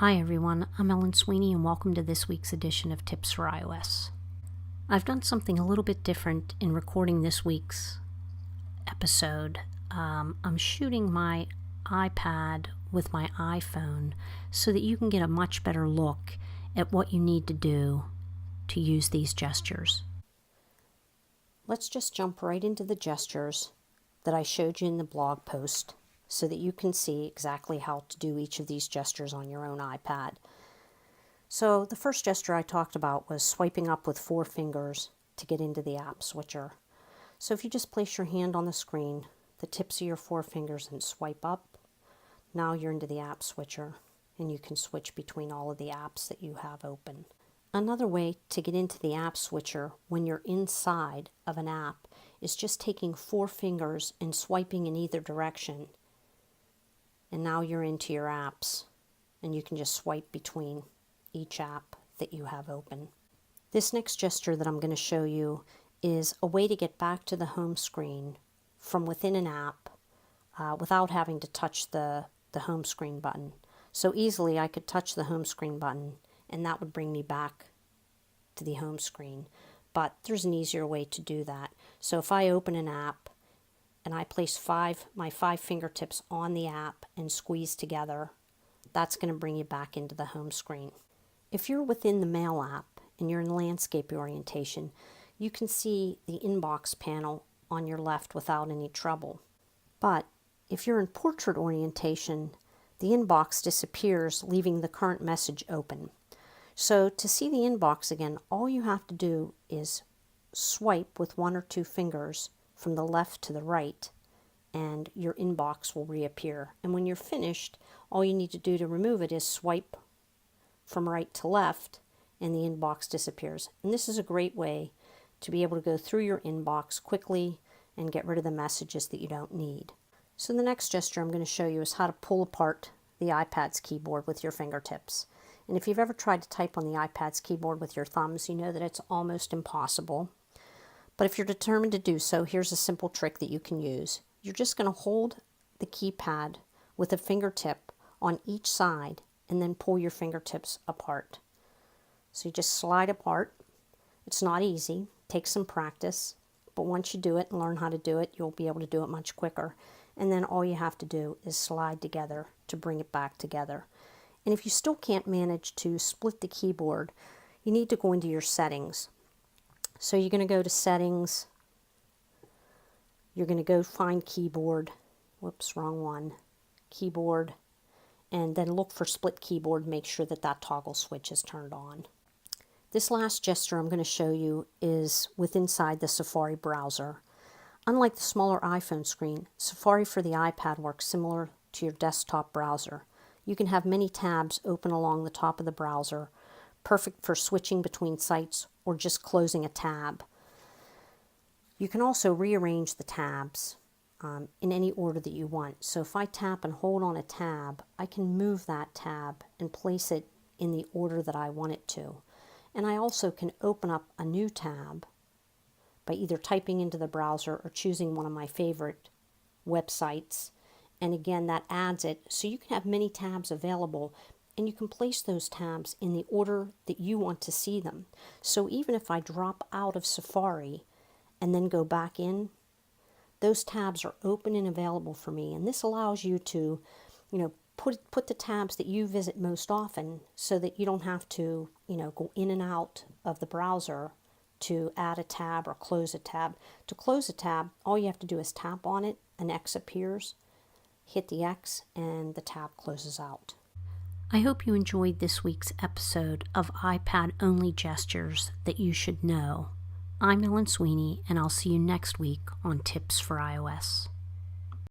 Hi everyone, I'm Ellen Sweeney and welcome to this week's edition of Tips for iOS. I've done something a little bit different in recording this week's episode. I'm shooting my iPad with my iPhone so that you can get a much better look at what you need to do to use these gestures. Let's just jump right into the gestures that I showed you in the blog post, so that you can see exactly how to do each of these gestures on your own iPad. So the first gesture I talked about was swiping up with 4 fingers to get into the app switcher. So if you just place your hand on the screen, the tips of your 4 fingers, and swipe up, now you're into the app switcher and you can switch between all of the apps that you have open. Another way to get into the app switcher when you're inside of an app is just taking 4 fingers and swiping in either direction. And now you're into your apps, and you can just swipe between each app that you have open. This next gesture that I'm going to show you is a way to get back to the home screen from within an app without having to touch the home screen button. So easily I could touch the home screen button and that would bring me back to the home screen. But there's an easier way to do that. So if I open an app and I place my 5 fingertips on the app and squeeze together, that's going to bring you back into the home screen. If you're within the Mail app and you're in landscape orientation, you can see the inbox panel on your left without any trouble. But if you're in portrait orientation, the inbox disappears, leaving the current message open. So to see the inbox again, all you have to do is swipe with 1 or 2 fingers from the left to the right, and your inbox will reappear. And when you're finished, all you need to do to remove it is swipe from right to left, and the inbox disappears. And this is a great way to be able to go through your inbox quickly and get rid of the messages that you don't need. So the next gesture I'm going to show you is how to pull apart the iPad's keyboard with your fingertips. And if you've ever tried to type on the iPad's keyboard with your thumbs, you know that it's almost impossible. But if you're determined to do so, here's a simple trick that you can use. You're just going to hold the keypad with a fingertip on each side and then pull your fingertips apart. So you just slide apart. It's not easy, it takes some practice, but once you do it and learn how to do it, you'll be able to do it much quicker. And then all you have to do is slide together to bring it back together. And if you still can't manage to split the keyboard, you need to go into your settings. So you're going to go to Settings, you're going to go find Keyboard, whoops, wrong one, Keyboard, and then look for Split Keyboard, make sure that that toggle switch is turned on. This last gesture I'm going to show you is inside the Safari browser. Unlike the smaller iPhone screen, Safari for the iPad works similar to your desktop browser. You can have many tabs open along the top of the browser, perfect for switching between sites or just closing a tab. You can also rearrange the tabs in any order that you want. So if I tap and hold on a tab, I can move that tab and place it in the order that I want it to. And I also can open up a new tab by either typing into the browser or choosing one of my favorite websites. And again, that adds it, so you can have many tabs available, and you can place those tabs in the order that you want to see them. So even if I drop out of Safari and then go back in, those tabs are open and available for me. And this allows you to, put the tabs that you visit most often, so that you don't have to, go in and out of the browser to add a tab or close a tab. To close a tab, all you have to do is tap on it, an X appears, hit the X, and the tab closes out. I hope you enjoyed this week's episode of iPad-only gestures that you should know. I'm Ellen Sweeney, and I'll see you next week on Tips for iOS.